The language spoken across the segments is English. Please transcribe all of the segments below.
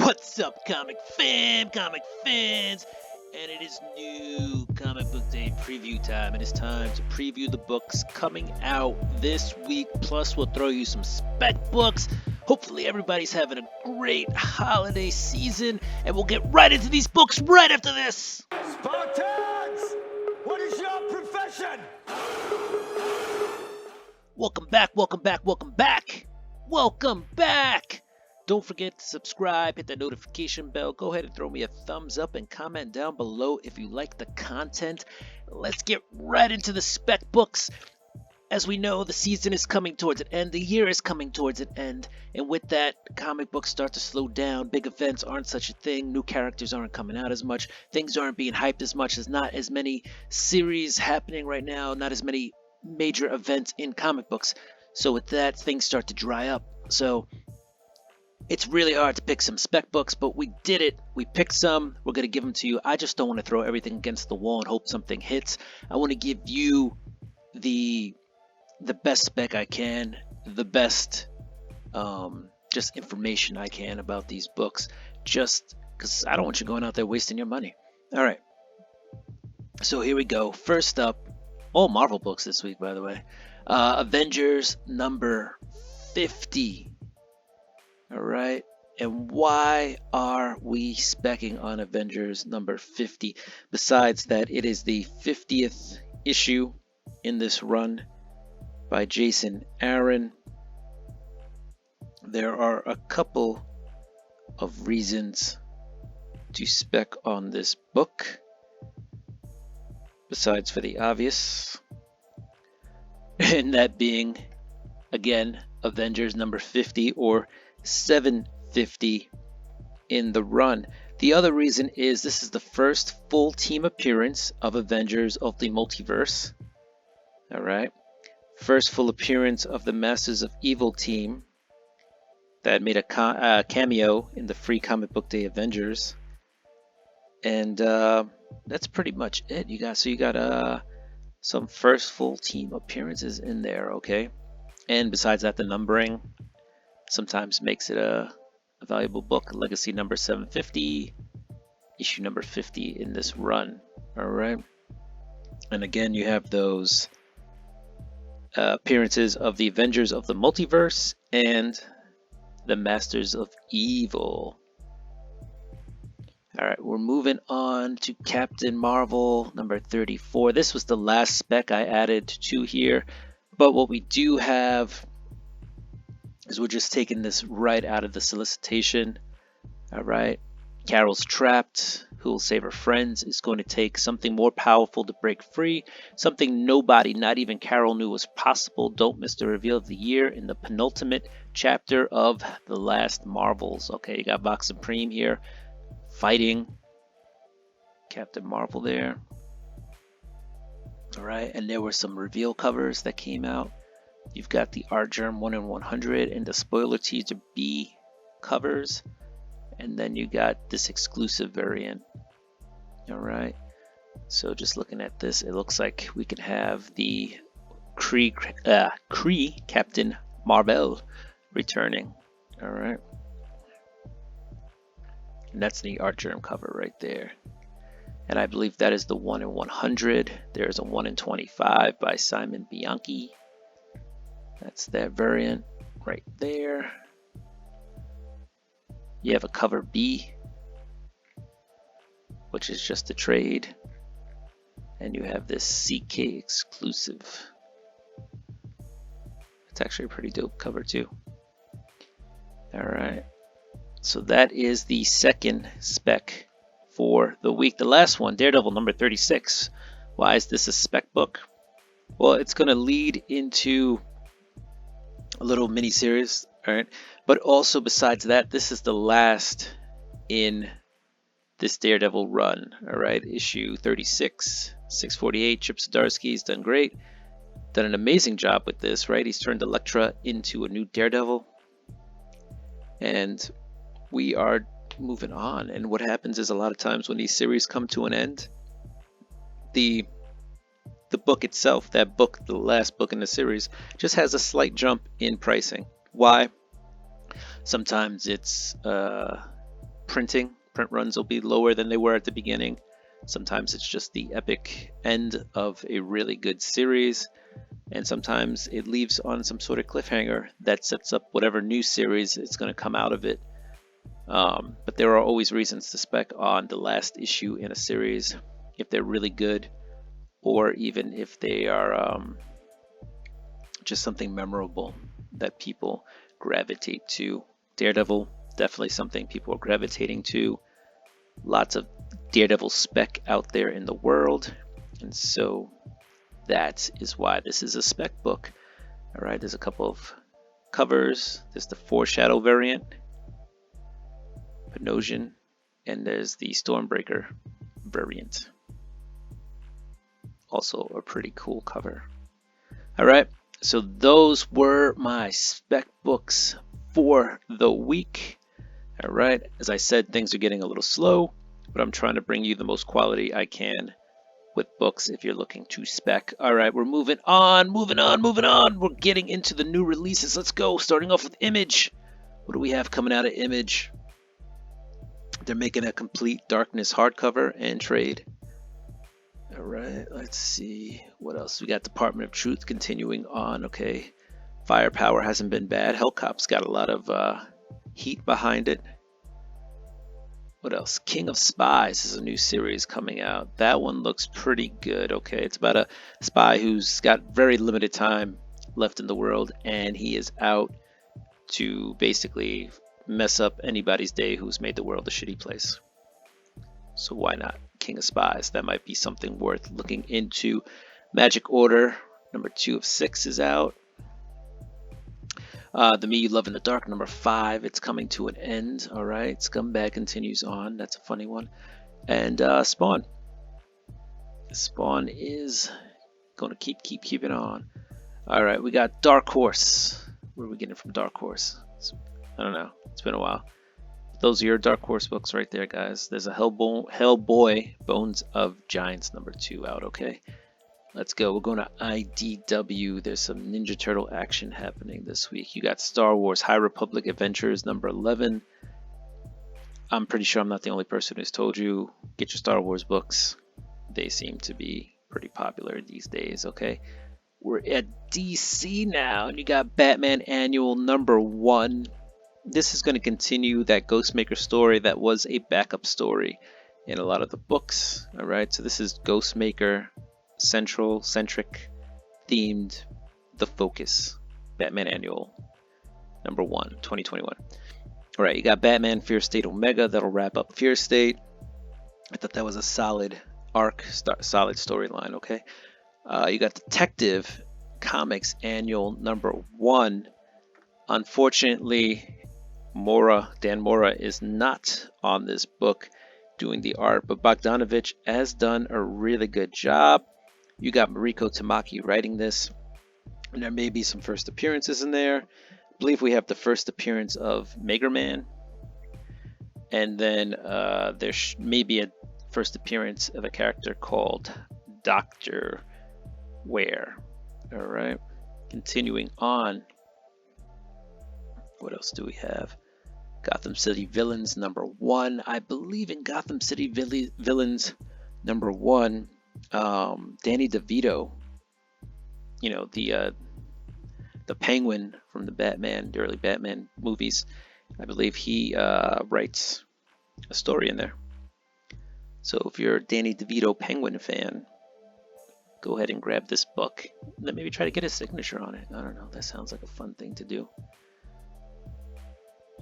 What's up, comic fans? And it is new Comic Book Day preview time. It is time to preview the books coming out this week. Plus, we'll throw you some spec books. Hopefully, everybody's having a great holiday season, and we'll get right into these books right after this. Spartans! What is your profession? Welcome back. Don't forget to subscribe, hit that notification bell. Go ahead and throw me a thumbs up and comment down below if you like the content. Let's get right into the spec books. As we know, the season is coming towards an end. The year is coming towards an end. And with that, comic books start to slow down. Big events aren't such a thing. New characters aren't coming out as much. Things aren't being hyped as much. There's not as many series happening right now. Not as many major events in comic books. So with that, things start to dry up. So it's really hard to pick some spec books, but we did it. We picked some. We're going to give them to you. I just don't want to throw everything against the wall and hope something hits. I want to give you the best spec I can, the best just information I can about these books, just because I don't want you going out there wasting your money. All right. So here we go. First up, all Marvel books this week, by the way. Avengers number 50. All right, and why are we specking on Avengers number 50? Besides that, it is the 50th issue in this run by Jason Aaron. There are a couple of reasons to spec on this book, besides for the obvious, and that being, again, Avengers number 50 or 750 in the run. The other reason is this is the first full team appearance of Avengers of the Multiverse. All right. First full appearance of the Masters of Evil team that made a cameo in the free Comic Book Day Avengers. And that's pretty much it. You got some first full team appearances in there, okay? And besides that, the numbering sometimes makes it a valuable book. Legacy number 750, issue number 50 in this run. All right. And again, you have those appearances of the Avengers of the Multiverse and the Masters of Evil. All right, we're moving on to Captain Marvel number 34. This was the last spec I added to here, but what we do have is we're just taking this right out of the solicitation. All right. Carol's trapped. Who will save her friends? Is going to take something more powerful to break free. Something nobody, not even Carol, knew was possible. Don't miss the reveal of the year in the penultimate chapter of The Last Marvels. Okay, you got Vox Supreme here fighting Captain Marvel there. All right. And there were some reveal covers that came out. You've got the Art Germ 1 in 100 and the spoiler teaser B covers. And then you got this exclusive variant. All right. So just looking at this, it looks like we can have the Kree Captain Marvel returning. All right. And that's the Art Germ cover right there. And I believe that is the 1 in 100. There's a 1 in 25 by Simon Bianchi. That's that variant right there. You have a cover B, which is just a trade. And you have this CK exclusive. It's actually a pretty dope cover too. All right. So that is the second spec for the week. The last one, Daredevil number 36. Why is this a spec book? Well, it's going to lead into a little mini series, all right? But also besides that, this is the last in this Daredevil run, all right? Issue 36, 648. Chip Zdarsky's done great, done an amazing job with this, right? He's turned Elektra into a new Daredevil, and we are moving on. And what happens is a lot of times when these series come to an end, the book itself, that book, the last book in the series, just has a slight jump in pricing. Why? Sometimes it's printing. Print runs will be lower than they were at the beginning. Sometimes it's just the epic end of a really good series, and sometimes it leaves on some sort of cliffhanger that sets up whatever new series is going to come out of it. But there are always reasons to spec on the last issue in a series if they're really good, or even if they are just something memorable that people gravitate to. Daredevil, definitely something people are gravitating to. Lots of Daredevil spec out there in the world, and so that is why this is a spec book. All right, there's a couple of covers. There's the Foreshadow variant, Panosian, and there's the Stormbreaker variant. Also a pretty cool cover. All right, so those were my spec books for the week. All right, as I said, things are getting a little slow, but I'm trying to bring you the most quality I can with books if you're looking to spec. All right, we're moving on. We're getting into the new releases. Let's go. Starting off with Image. What do we have coming out of Image? They're making a complete Darkness hardcover and trade. All right, let's see what else. We got Department of Truth continuing on. Okay, Firepower hasn't been bad. Hellcop's got a lot of heat behind it. What else? King of Spies is a new series coming out. That one looks pretty good. Okay, it's about a spy who's got very limited time left in the world, and he is out to basically mess up anybody's day who's made the world a shitty place. So why not King of Spies? That might be something worth looking into. Magic Order number 2 of 6 is out. The Me You Love in the Dark, number 5, it's coming to an end. All right, Scumbag continues on. That's a funny one. And Spawn. Spawn is going to keep it on. All right, we got Dark Horse. Where are we getting from Dark Horse? I don't know. It's been a while. Those are your Dark Horse books right there, guys. There's a Hellboy, Bones of Giants, number 2 out. Okay. Let's go. We're going to IDW. There's some Ninja Turtle action happening this week. You got Star Wars High Republic Adventures number 11. I'm pretty sure I'm not the only person who's told you, get your Star Wars books. They seem to be pretty popular these days, okay? We're at DC now, and you got Batman Annual number 1. This is going to continue that Ghostmaker story that was a backup story in a lot of the books, all right? So this is Ghostmaker centric themed, the focus. Batman Annual number 1, 2021. All right, you got Batman Fear State Omega. That'll wrap up Fear State. I thought that was a solid arc, solid storyline. Okay, you got Detective Comics Annual number 1. Unfortunately, Dan Mora is not on this book doing the art, but Bogdanovich has done a really good job. You got Mariko Tamaki writing this, and there may be some first appearances in there. I believe we have the first appearance of Megaman, and then there may be a first appearance of a character called Dr. Ware. All right, continuing on. What else do we have? Gotham City Villains number 1. I believe in Gotham City Villains number 1. Danny DeVito, you know, the Penguin from the early Batman movies. I believe he writes a story in there. So if you're a Danny DeVito Penguin fan, go ahead and grab this book. Then maybe try to get a signature on it. I don't know. That sounds like a fun thing to do.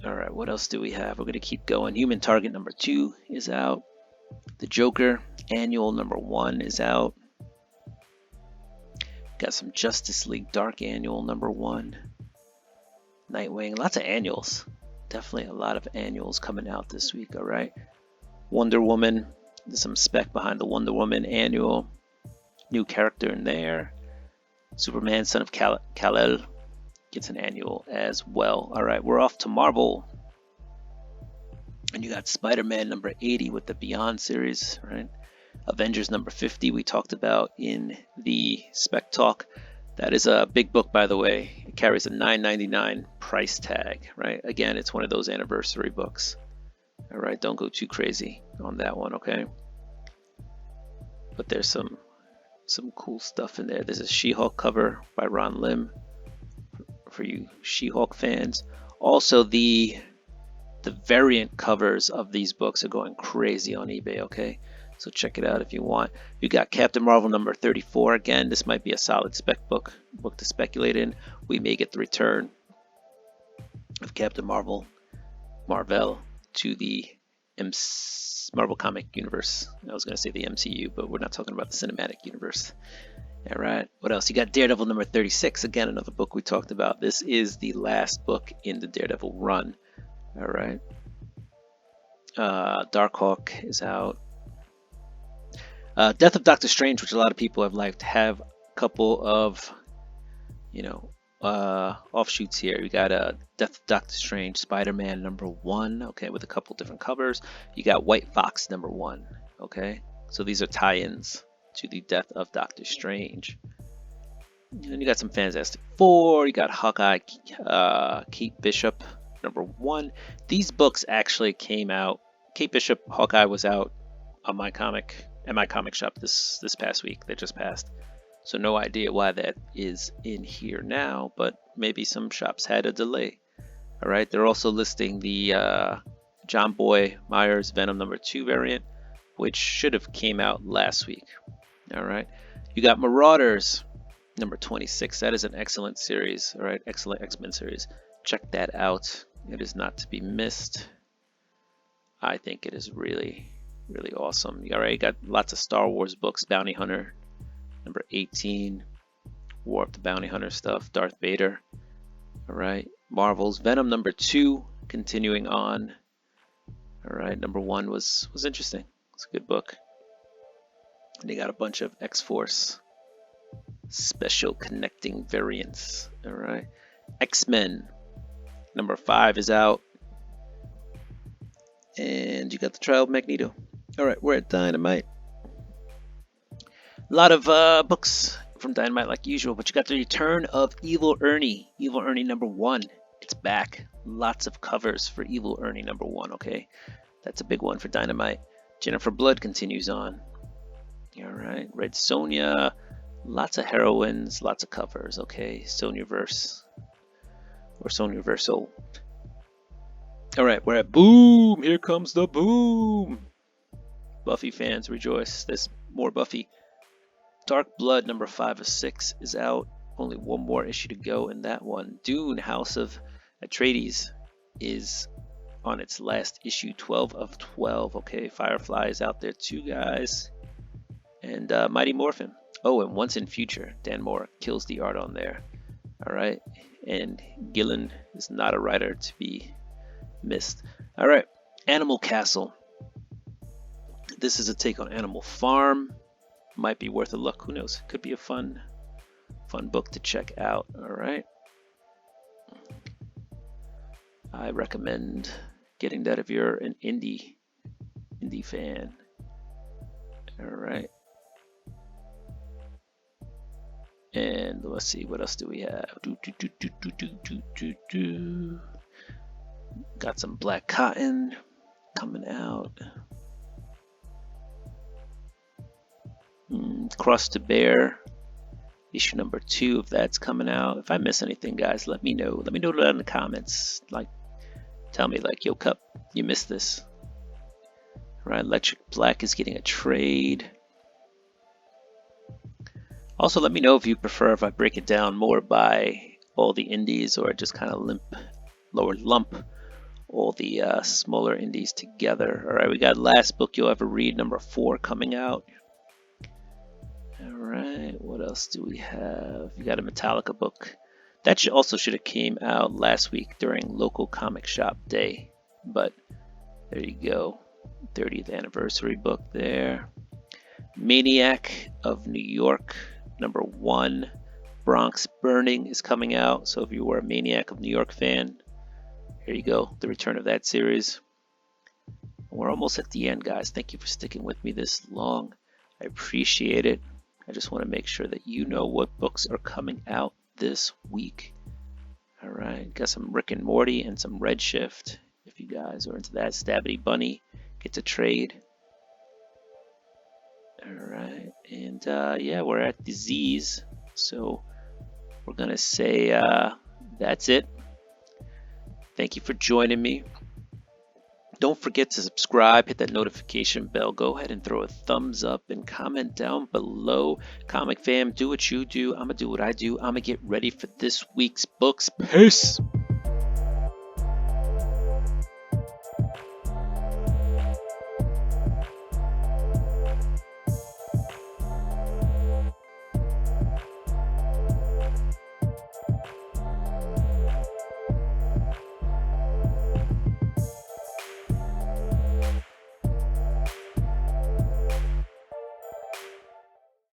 All right, what else do we have? We're going to keep going. Human Target number 2 is out. The Joker Annual number 1 is out. Got some Justice League Dark Annual number 1. Nightwing, lots of annuals. Definitely a lot of annuals coming out this week, all right? Wonder Woman, there's some spec behind the Wonder Woman Annual. New character in there. Superman, Son of Kal-El, gets an annual as well. All right, we're off to Marvel. And you got Spider-Man number 80 with the Beyond series, right? Avengers number 50 we talked about in the Spec Talk. That is a big book, by the way. It carries a $9.99 price tag, right? Again, it's one of those anniversary books. All right, don't go too crazy on that one, okay? But there's some cool stuff in there. There's a She-Hulk cover by Ron Lim for you She-Hulk fans. Also, the variant covers of these books are going crazy on eBay, okay? So check it out if you want. You got Captain Marvel number 34. Again, this might be a solid spec book to speculate in. We may get the return of Captain Marvel to the Marvel comic universe. I was going to say the MCU, but we're not talking about the cinematic universe. All right, what else? You got Daredevil number 36. Again, another book we talked about. This is the last book in the Daredevil run. All right. Darkhawk is out. Death of Doctor Strange, which a lot of people have liked, have a couple of, offshoots here. We got Death of Doctor Strange, Spider-Man number 1, okay, with a couple different covers. You got White Fox number 1, okay. So these are tie-ins to the Death of Doctor Strange. And then you got some Fantastic Four. You got Hawkeye, Kate Bishop number 1. These books actually came out. Kate Bishop, Hawkeye was out on my comic shop this past week that just passed. So no idea why that is in here now, but maybe some shops had a delay. All right, they're also listing the John Boy Myers Venom number 2 variant, which should have came out last week. All right, you got Marauders number 26. That is an excellent series. All right, excellent X-Men series. Check that out. It is not to be missed. I think it is really, really awesome. You already got lots of Star Wars books. Bounty Hunter number 18, War of the Bounty Hunter stuff, Darth Vader. All right, Marvel's Venom number 2, continuing on. All right, number 1 was interesting. It's a good book. And they got a bunch of X-Force special connecting variants. All right, X-Men number 5 is out. And you got the Trial of Magneto. All right, we're at Dynamite. A lot of books from Dynamite like usual, but you got the return of Evil Ernie. Evil Ernie number 1. It's back. Lots of covers for Evil Ernie number 1, okay? That's a big one for Dynamite. Jennifer Blood continues on. All right, Red Sonja. Lots of heroines, lots of covers, okay? Sonyaverse. Or Sonyaversal. All right, we're at Boom. Here comes the Boom. Buffy fans rejoice. There's more Buffy. Dark Blood number 5 of 6 is out. Only one more issue to go in that one. Dune House of Atreides is on its last issue, 12 of 12. Okay, Firefly is out there too, guys. And Mighty Morphin. Oh, and Once in Future. Dan Moore kills the art on there. All right, and Gillen is not a writer to be missed. All right, Animal Castle. This is a take on Animal Farm. Might be worth a look. Who knows? Could be a fun book to check out. All right. I recommend getting that if you're an indie fan. All right. And let's see, what else do we have? Got some Black Cotton coming out. Cross to Bear, issue number 2, if that's coming out. If I miss anything, guys, let me know. Let me know that in the comments. Like, tell me, like, yo, Cup, you missed this. All right, Electric Black is getting a trade. Also, let me know if you prefer if I break it down more by all the indies or just kind of lump all the smaller indies together. All right, we got Last Book You'll Ever Read, number 4, coming out. All right, what else do we have? You got a Metallica book. That also should have came out last week during local comic shop day. But there you go. 30th anniversary book there. Maniac of New York, number 1. Bronx Burning is coming out. So if you were a Maniac of New York fan, here you go. The return of that series. We're almost at the end, guys. Thank you for sticking with me this long. I appreciate it. I just want to make sure that you know what books are coming out this week. All right, got some Rick and Morty and some Redshift. If you guys are into that. Stabby Bunny gets a trade. Alright, and yeah, we're at the Z's, so we're gonna say that's it. Thank you for joining me. Don't forget to subscribe, hit that notification bell, go ahead and throw a thumbs up and comment down below. Comic fam, do what you do. I'm gonna do what I do. I'm gonna get ready for this week's books. Peace.